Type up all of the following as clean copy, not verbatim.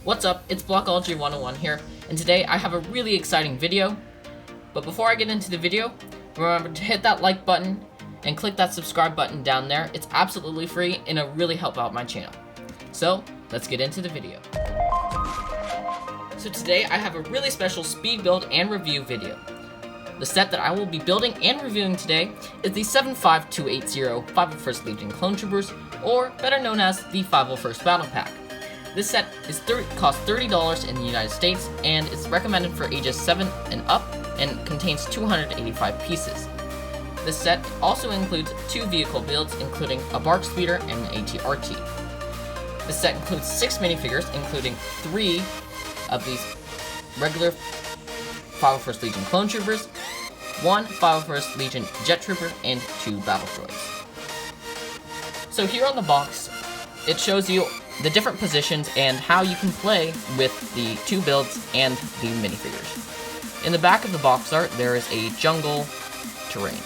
What's up, it's Blockology 101 here, and today I have a really exciting video. But before I get into the video, remember to hit that like button and click that subscribe button down there. It's absolutely free and it'll really help out my channel. So, let's get into the video. So today I have a really special speed build and review video. The set that I will be building and reviewing today is the 75280 501st Legion Clone Troopers, or better known as the 501st Battle Pack. This set costs $30 in the United States and is recommended for ages 7 and up and contains 285 pieces. This set also includes 2 vehicle builds, including a BARC speeder and an ATRT. This set includes 6 minifigures, including 3 of these regular 501st Legion Clone Troopers, 1 501st Legion Jet Trooper, and 2 battle droids. So here on the box, it shows you the different positions and how you can play with the 2 builds and the minifigures. In the back of the box art, there is a jungle terrain.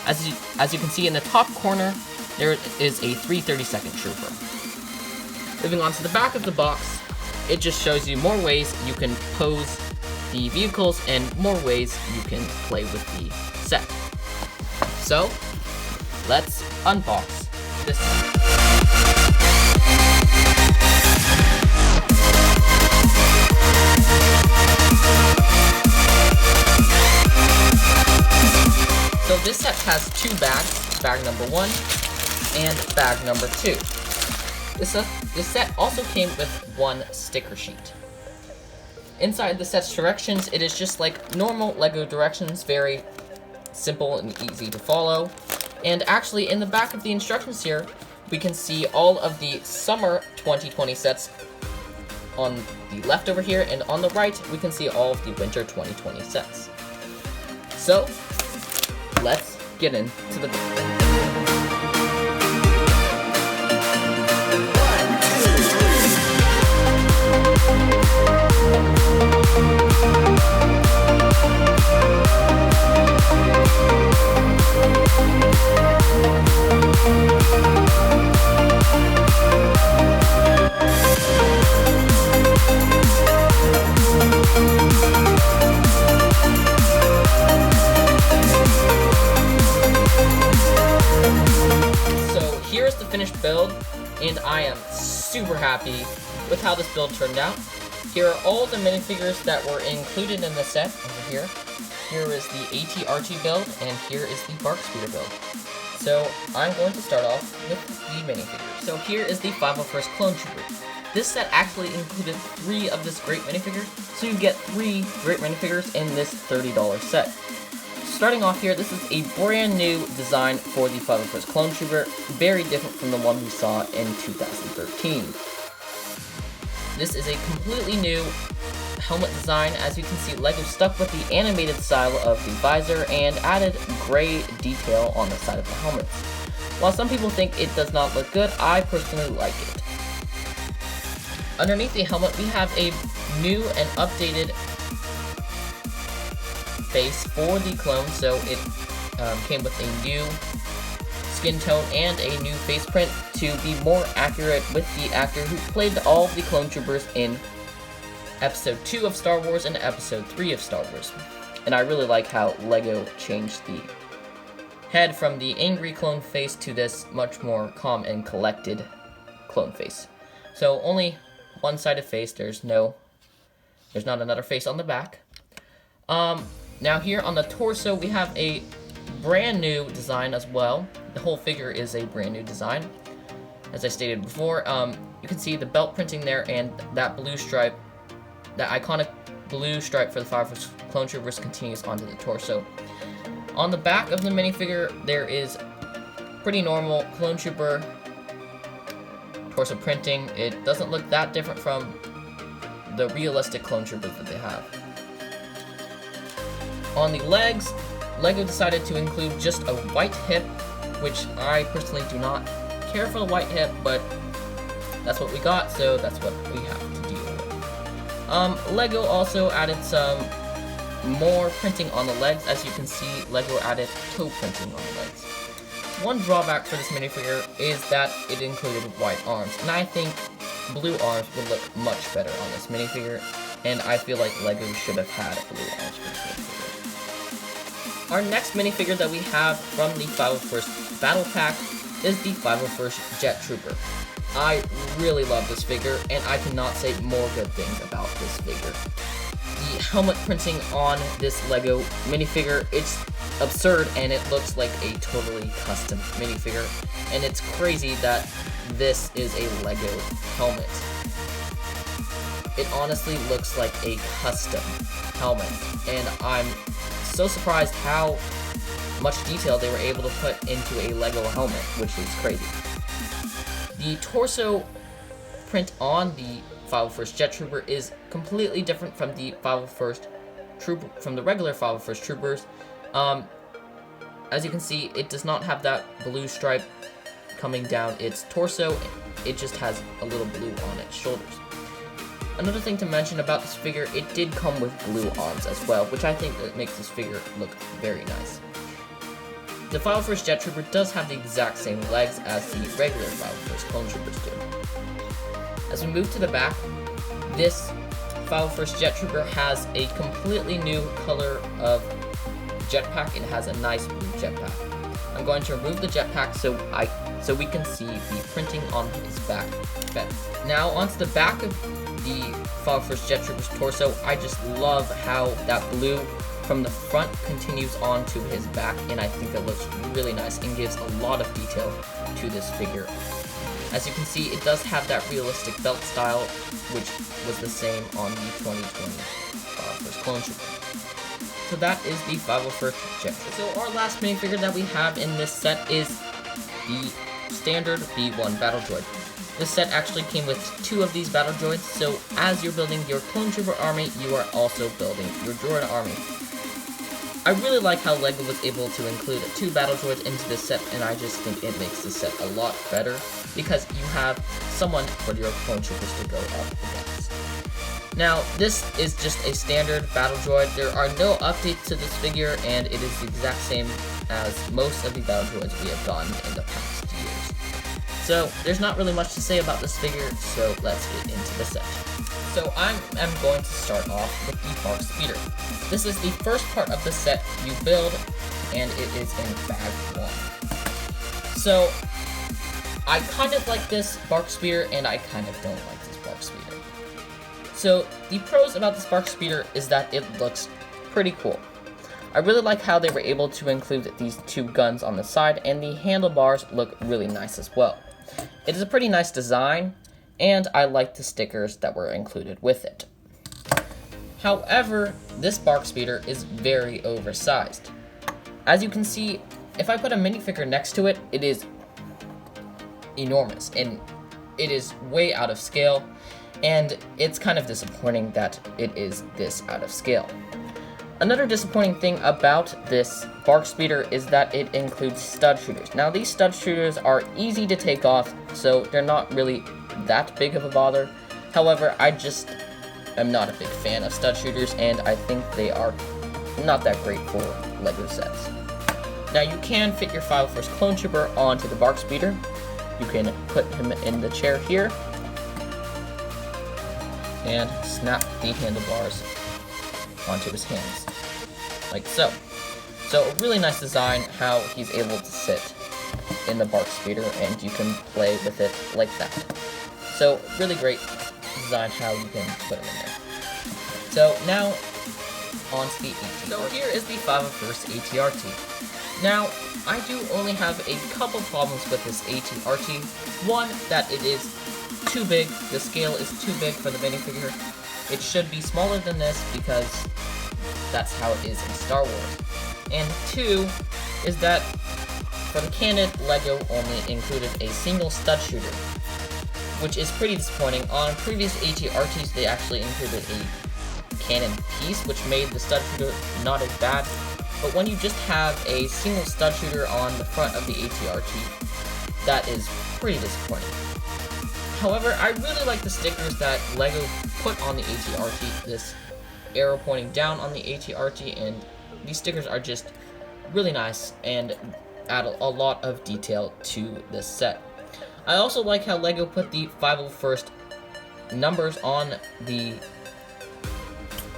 As you can see in the top corner, there is a 332nd Trooper. Moving on to the back of the box, it just shows you more ways you can pose the vehicles and more ways you can play with the set. So, let's unbox this set. So this set has 2 bags, bag number 1 and bag number 2. This set also came with 1 sticker sheet. Inside the set's directions, it is just like normal LEGO directions, very simple and easy to follow. And actually, in the back of the instructions here, we can see all of the summer 2020 sets on the left over here, and on the right, we can see all of the winter 2020 sets. So, let's get into the video. Here's the finished build, and I am super happy with how this build turned out. Here are all the minifigures that were included in the set over here. Here is the ATRT build, and here is the BARC speeder build. So I'm going to start off with the minifigures. So here is the 501st Clone Trooper. This set actually included 3 of this great minifigure, so you get 3 great minifigures in this $30 set. Starting off here, this is a brand new design for the 501st Clone Trooper, very different from the one we saw in 2013. This is a completely new helmet design. As you can see, LEGO stuck with the animated style of the visor and added gray detail on the side of the helmets. While some people think it does not look good, I personally like it. Underneath the helmet, we have a new and updated face for the clone, so it came with a new skin tone and a new face print to be more accurate with the actor who played all of the clone troopers in episode 2 of Star Wars and episode 3 of Star Wars. And I really like how LEGO changed the head from the angry clone face to this much more calm and collected clone face. So only one sided face, there's not another face on the back. Now here on the torso, we have a brand new design as well. The whole figure is a brand new design. As I stated before, you can see the belt printing there and that blue stripe, that iconic blue stripe for the 501st Clone Troopers continues onto the torso. On the back of the minifigure, there is pretty normal Clone Trooper torso printing. It doesn't look that different from the realistic Clone Troopers that they have. On the legs, LEGO decided to include just a white hip, which I personally do not care for the white hip, but that's what we got, so that's what we have to deal with. LEGO also added some more printing on the legs. As you can see, LEGO added toe printing on the legs. One drawback for this minifigure is that it included white arms, and I think blue arms would look much better on this minifigure, and I feel like LEGO should have had blue arms for this minifigure. Our next minifigure that we have from the 501st Battle Pack is the 501st Jet Trooper. I really love this figure, and I cannot say more good things about this figure. The helmet printing on this LEGO minifigure, it's absurd, and it looks like a totally custom minifigure, and it's crazy that this is a LEGO helmet. It honestly looks like a custom helmet, and I'm so surprised how much detail they were able to put into a LEGO helmet, which is crazy. The torso print on the 501st Jet Trooper is completely different from the 501st Trooper, from the regular 501st Troopers. As you can see, it does not have that blue stripe coming down its torso. It just has a little blue on its shoulders. Another thing to mention about this figure, it did come with blue arms as well, which I think that makes this figure look very nice. The 501st Jet Trooper does have the exact same legs as the regular 501st Clone Troopers do. As we move to the back, this 501st Jet Trooper has a completely new color of jetpack. It has a nice blue jetpack. I'm going to remove the jetpack so we can see the printing on his back better. Now onto the back of the 501st Jet Trooper's torso. I just love how that blue from the front continues on to his back, and I think it looks really nice and gives a lot of detail to this figure. As you can see, it does have that realistic belt style, which was the same on the 2020 501st Clone Trooper. So that is the 501st Jet Trooper. So our last minifigure that we have in this set is the standard B1 Battle Droid. This set actually came with 2 of these battle droids, so as you're building your Clone Trooper army, you are also building your droid army. I really like how LEGO was able to include 2 battle droids into this set, and I just think it makes this set a lot better, because you have someone for your Clone Troopers to go up against. Now, this is just a standard battle droid. There are no updates to this figure, and it is the exact same as most of the battle droids we have gotten in the past years. So, there's not really much to say about this figure, so let's get into the set. So, I'm going to start off with the BARC Speeder. This is the first part of the set you build, and it is in bag 1. So, I kind of like this BARC Speeder, and I kind of don't like this BARC Speeder. So, the pros about this BARC Speeder is that it looks pretty cool. I really like how they were able to include these 2 guns on the side, and the handlebars look really nice as well. It is a pretty nice design, and I like the stickers that were included with it. However, this BARC Speeder is very oversized. As you can see, if I put a minifigure next to it, it is enormous, and it is way out of scale, and it's kind of disappointing that it is this out of scale. Another disappointing thing about this BARC Speeder is that it includes stud shooters. Now, these stud shooters are easy to take off, so they're not really that big of a bother. However, I just am not a big fan of stud shooters, and I think they are not that great for LEGO sets. Now, you can fit your 501st Clone Trooper onto the BARC Speeder. You can put him in the chair here, and snap the handlebars onto his hands, like so. So a really nice design how he's able to sit in the BARC Speeder, and you can play with it like that. So really great design how you can put him in there. So now on to the ATRT. So here is the 501st ATRT. Now I do only have a couple problems with this ATRT. One, that it is too big. The scale is too big for the minifigure. It should be smaller than this because that's how it is in Star Wars. And 2 is that for the cannon, LEGO only included a single stud shooter, which is pretty disappointing. On previous ATRTs, they actually included a cannon piece, which made the stud shooter not as bad. But when you just have a single stud shooter on the front of the ATRT, that is pretty disappointing. However, I really like the stickers that LEGO put on the ATRT, this arrow pointing down on the ATRT, and these stickers are just really nice and add a lot of detail to this set. I also like how LEGO put the 501st numbers on the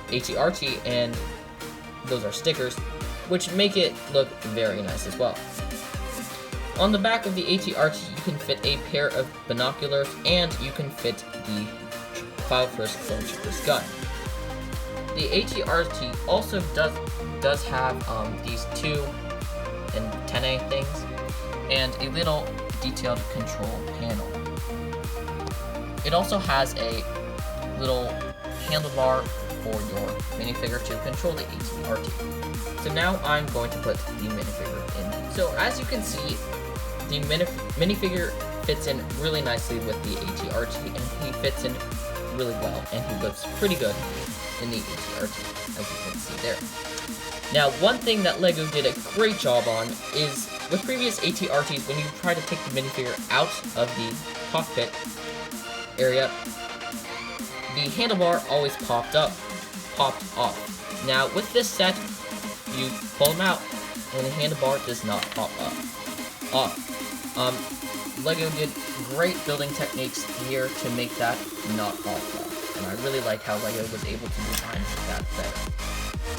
ATRT, and those are stickers, which make it look very nice as well. On the back of the ATRT, you can fit a pair of binoculars, and you can fit the 501st Clone Troopers gun. The ATRT also does have these two antennae things, and a little detailed control panel. It also has a little handlebar for your minifigure to control the ATRT. So now I'm going to put the minifigure in. So as you can see, the minifigure fits in really nicely with the ATRT, and he fits in really well, and he looks pretty good in the ATRT, as you can see there. Now, one thing that LEGO did a great job on is, with previous ATRTs, when you try to take the minifigure out of the cockpit area, the handlebar always popped off. Now, with this set, you pull them out, and the handlebar does not pop off. LEGO did great building techniques here to make that not pop off, and I really like how LEGO was able to design that better.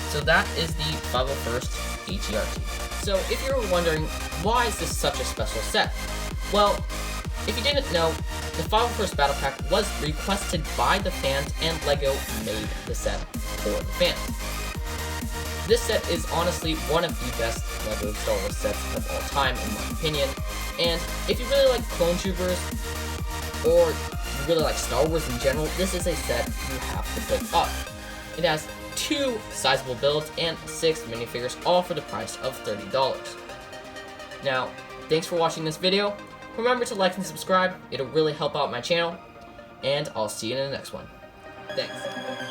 So that is the 501st ATRT. So if you're wondering, why is this such a special set? Well, if you didn't know, the 501st Battle Pack was requested by the fans, and LEGO made the set for the fans. This set is honestly one of the best LEGO Star Wars sets of all time, in my opinion. And if you really like Clone Troopers, or you really like Star Wars in general, this is a set you have to pick up. It has 2 sizable builds and 6 minifigures, all for the price of $30. Now, thanks for watching this video. Remember to like and subscribe, it'll really help out my channel, and I'll see you in the next one. Thanks.